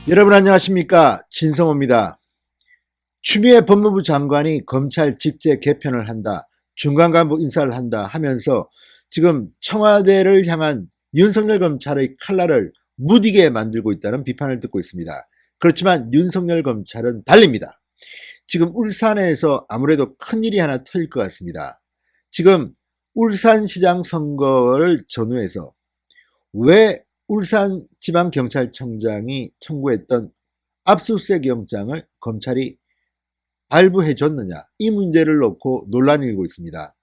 여러분 안녕하십니까, 진성호입니다. 추미애 법무부 장관이 검찰 직제 개편을 한다, 중간 간부 인사를 한다 하면서 지금 청와대를 향한 윤석열 검찰의 칼날을 무디게 만들고 있다는 비판을 듣고 있습니다. 그렇지만 윤석열 검찰은 달립니다. 지금 울산에서 아무래도 큰일이 하나 터질 것 같습니다. 지금 울산시장 선거를 전후해서 왜 울산지방경찰청장이 청구했던 압수수색 영장을 검찰이 발부해 줬느냐, 이 문제를 놓고 논란이 일고 있습니다.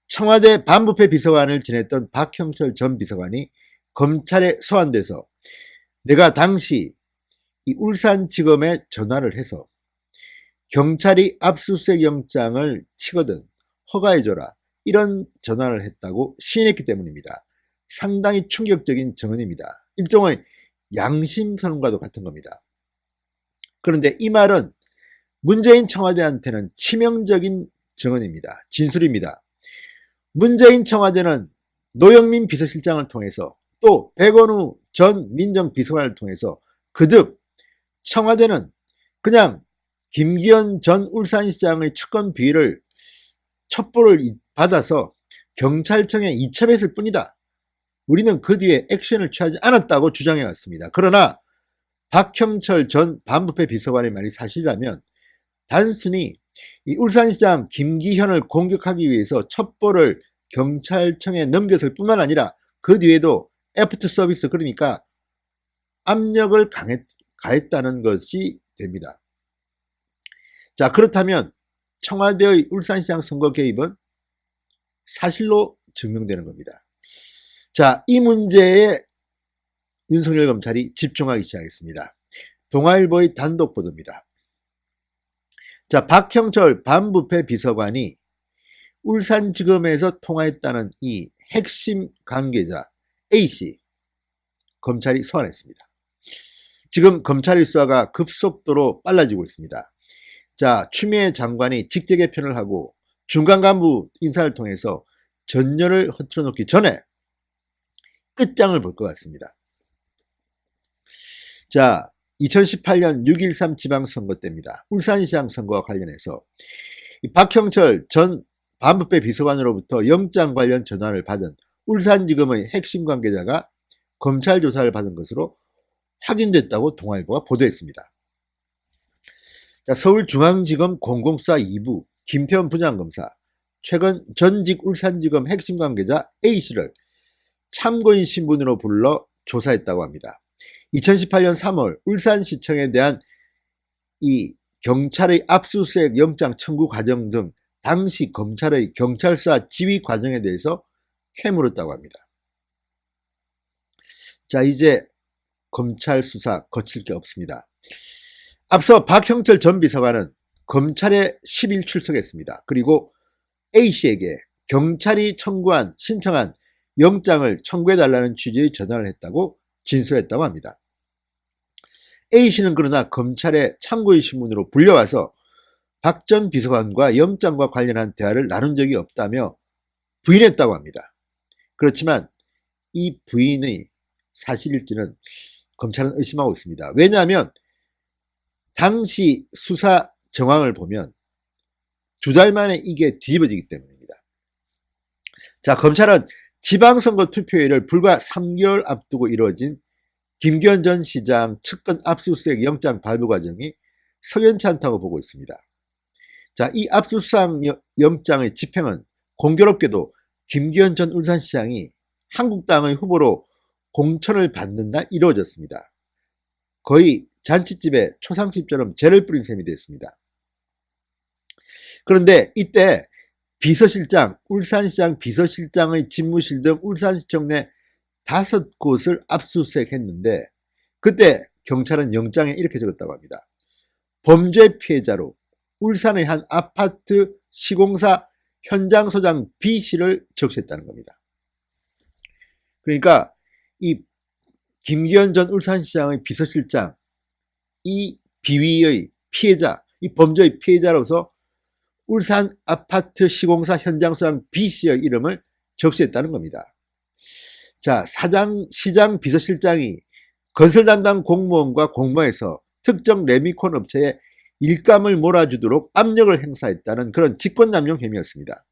청와대 반부패 비서관을 지냈던 박형철 전 비서관이 검찰에 소환돼서 내가 당시 이 울산지검에 전화를 해서 경찰이 압수수색 영장을 치거든 허가해줘라, 이런 전화를 했다고 시인했기 때문입니다. 상당히 충격적인 증언입니다. 일종의 양심선언과도 같은 겁니다. 그런데 이 말은 문재인 청와대한테는 치명적인 증언입니다. 진술입니다. 문재인 청와대는 노영민 비서실장을 통해서 또 백원우 전 민정비서관을 통해서 그득 청와대는 그냥 김기현 전 울산시장의 측근 비위를 첩보를 받아서 경찰청에 이첩했을 뿐이다, 우리는 그 뒤에 액션을 취하지 않았다고 주장해 왔습니다. 그러나 박형철 전 반부패 비서관의 말이 사실이라면 단순히 이 울산시장 김기현을 공격하기 위해서 첩보를 경찰청에 넘겼을 뿐만 아니라 그 뒤에도 애프터 서비스, 그러니까 압력을 가했다는 것이 됩니다. 자, 그렇다면 청와대의 울산시장 선거 개입은 사실로 증명되는 겁니다. 자, 이 문제에 윤석열 검찰이 집중하기 시작했습니다. 동아일보의 단독 보도입니다. 자, 박형철 반부패 비서관이 울산지검에서 통화했다는 이 핵심 관계자 A씨, 검찰이 소환했습니다. 지금 검찰의 수사가 급속도로 빨라지고 있습니다. 자, 추미애 장관이 직제 개편을 하고 중간 간부 인사를 통해서 전열을 흐트러 놓기 전에 끝장을 볼 것 같습니다. 자, 2018년 6.13 지방선거 때입니다. 울산시장 선거와 관련해서 박형철 전 반부패 비서관으로부터 영장 관련 전화를 받은 울산지검의 핵심 관계자가 검찰 조사를 받은 것으로 확인됐다고 동아일보가 보도했습니다. 자, 서울중앙지검 공공수사 2부 김태원 부장검사, 최근 전직 울산지검 핵심 관계자 A씨를 참고인 신분으로 불러 조사했다고 합니다. 2018년 3월 울산시청에 대한 이 경찰의 압수수색 영장 청구 과정 등 당시 검찰의 경찰수사 지휘 과정에 대해서 캐물었다고 합니다. 자, 이제 검찰 수사 거칠 게 없습니다. 앞서 박형철 전 비서관은 검찰에 10일 출석했습니다. 그리고 A씨에게 경찰이 신청한 영장을 청구해달라는 취지의 전화를 했다고 진술했다고 합니다. A씨는 그러나 검찰에 참고인 신문으로 불려와서 박 전 비서관과 영장과 관련한 대화를 나눈 적이 없다며 부인했다고 합니다. 그렇지만 이 부인이 사실일지는 검찰은 의심하고 있습니다. 왜냐하면 당시 수사 정황을 보면 2달 만에 이게 뒤집어지기 때문입니다. 자, 검찰은 지방선거 투표일을 불과 3개월 앞두고 이루어진 김기현 전 시장 측근 압수수색 영장 발부 과정이 석연치 않다고 보고 있습니다. 자, 이 압수수색 영장의 집행은 공교롭게도 김기현 전 울산시장이 한국당의 후보로 공천을 받는 날 이루어졌습니다. 거의 잔치집에 초상집처럼 죄를 뿌린 셈이 됐습니다. 그런데 이때 비서실장, 울산시장 비서실장의 집무실 등 울산시청 내 5곳을 압수수색했는데 그때 경찰은 영장에 이렇게 적었다고 합니다. 범죄 피해자로 울산의 한 아파트 시공사 현장 소장 B씨를 적시했다는 겁니다. 그러니까 이 김기현 전 울산시장의 비서실장, 이 비위의 피해자, 이 범죄의 피해자로서 울산 아파트 시공사 현장 소장 B씨의 이름을 적시했다는 겁니다. 자, 시장 비서실장이 건설 담당 공무원과 공모해서 특정 레미콘 업체에 일감을 몰아주도록 압력을 행사했다는 그런 직권남용 혐의였습니다.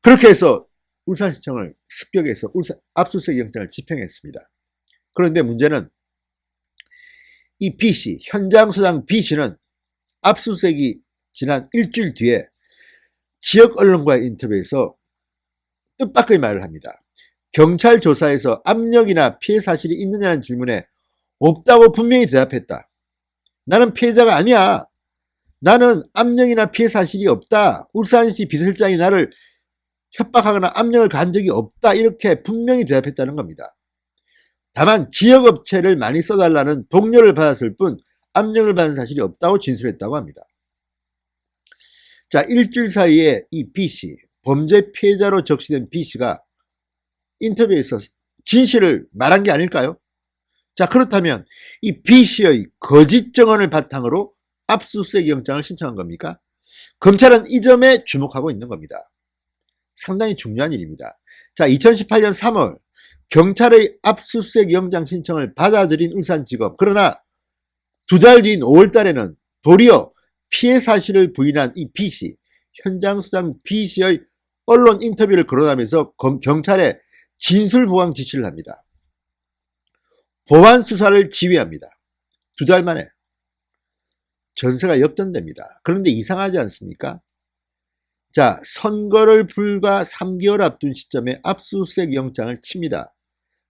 그렇게 해서 울산시청을 습격해서 압수수색 영장을 집행했습니다. 그런데 문제는 이 B씨, 현장소장 B씨는 압수수색이 지난 일주일 뒤에 지역 언론과의 인터뷰에서 뜻밖의 말을 합니다. 경찰 조사에서 압력이나 피해 사실이 있느냐는 질문에 없다고 분명히 대답했다. 나는 피해자가 아니야. 나는 압력이나 피해 사실이 없다. 울산시 비서실장이 나를 협박하거나 압력을 가한 적이 없다. 이렇게 분명히 대답했다는 겁니다. 다만 지역업체를 많이 써달라는 독려를 받았을 뿐 압력을 받은 사실이 없다고 진술했다고 합니다. 자, 일주일 사이에 이 B씨, 범죄 피해자로 적시된 B씨가 인터뷰에서 진실을 말한 게 아닐까요? 자, 그렇다면 이 B씨의 거짓 증언을 바탕으로 압수수색 영장을 신청한 겁니까? 검찰은 이 점에 주목하고 있는 겁니다. 상당히 중요한 일입니다. 자, 2018년 3월 경찰의 압수수색 영장 신청을 받아들인 울산지검. 그러나 두 달 뒤인 5월 달에는 도리어 피해 사실을 부인한 이 B씨, 현장소장 B씨의 언론 인터뷰를 거론하면서 경찰에 진술 보강 지시를 합니다. 보완 수사를 지휘합니다. 두 달 만에 전세가 역전됩니다. 그런데 이상하지 않습니까? 자, 선거를 불과 3개월 앞둔 시점에 압수수색 영장을 칩니다.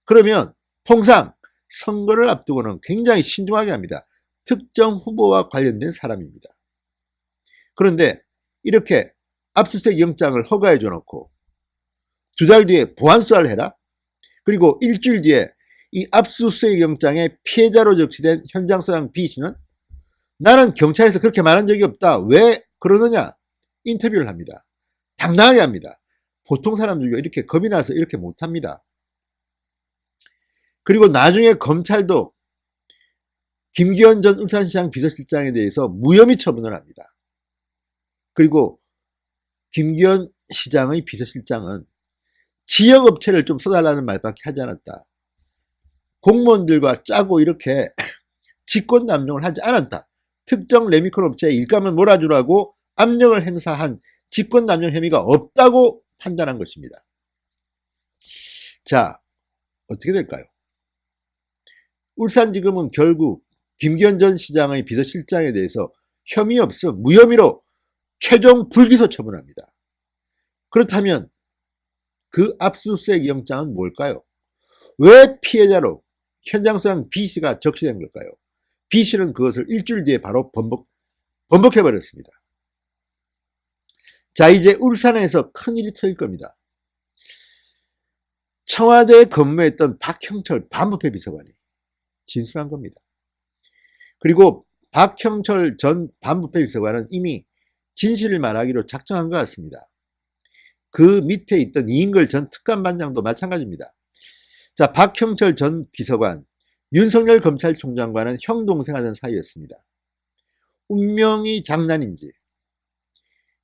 그러면 통상 선거를 앞두고는 굉장히 신중하게 합니다. 특정 후보와 관련된 사람입니다. 그런데 이렇게 압수수색 영장을 허가해 줘놓고 두 달 뒤에 보완 수사를 해라? 그리고 일주일 뒤에 이 압수수색 영장의 피해자로 적시된 현장소장 B씨는 나는 경찰에서 그렇게 말한 적이 없다. 왜 그러느냐? 인터뷰를 합니다. 당당하게 합니다. 보통 사람들도 이렇게 겁이 나서 이렇게 못합니다. 그리고 나중에 검찰도 김기현 전 울산시장 비서실장에 대해서 무혐의 처분을 합니다. 그리고 김기현 시장의 비서실장은 지역업체를 좀 써달라는 말밖에 하지 않았다. 공무원들과 짜고 이렇게 직권남용을 하지 않았다. 특정 레미콘 업체에 일감을 몰아주라고 압력을 행사한 직권남용 혐의가 없다고 판단한 것입니다. 자, 어떻게 될까요? 울산지검은 결국 김기현 전 시장의 비서실장에 대해서 혐의 없음, 무혐의로 최종 불기소 처분합니다. 그렇다면 그 압수수색 영장은 뭘까요? 왜 피해자로 현장소장 B씨가 적시된 걸까요? B씨는 그것을 일주일 뒤에 바로 번복해버렸습니다. 자, 이제 울산에서 큰일이 터질 겁니다. 청와대에 근무했던 박형철 반부패 비서관이 진술한 겁니다. 그리고 박형철 전 반부패 비서관은 이미 진실을 말하기로 작정한 것 같습니다. 그 밑에 있던 이인걸 전 특감반장도 마찬가지입니다. 자, 박형철 전 비서관, 윤석열 검찰총장과는 형동생하던 사이였습니다. 운명이 장난인지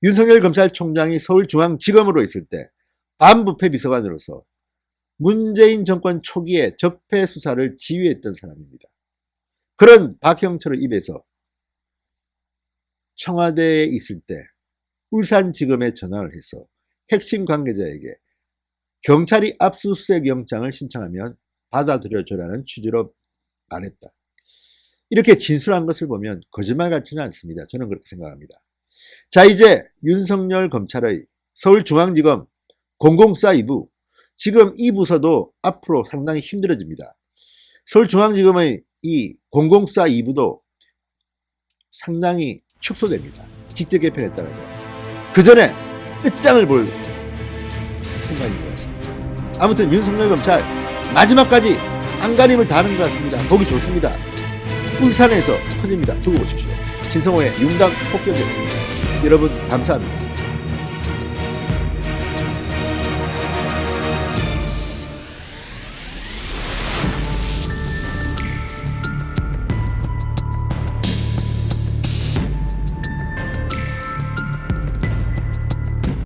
윤석열 검찰총장이 서울중앙지검으로 있을 때 반부패 비서관으로서 문재인 정권 초기에 적폐 수사를 지휘했던 사람입니다. 그런 박형철의 입에서 청와대에 있을 때 울산지검에 전화를 해서 핵심 관계자에게 경찰이 압수수색 영장을 신청하면 받아들여줘라는 취지로 말했다. 이렇게 진술한 것을 보면 거짓말 같지는 않습니다. 저는 그렇게 생각합니다. 자, 이제 윤석열 검찰의 서울중앙지검 공공수사 2부, 지금 이 부서도 앞으로 상당히 힘들어집니다. 서울중앙지검의 이 공공수사 2부도 상당히 축소됩니다. 직접 개편에 따라서. 그 전에 끝장을 볼 생각인 것 같습니다. 아무튼 윤석열 검찰 마지막까지 안간힘을 다하는 것 같습니다. 보기 좋습니다. 울산에서 터집니다. 두고 보십시오. 진성호의 융당 폭격이었습니다. 여러분 감사합니다.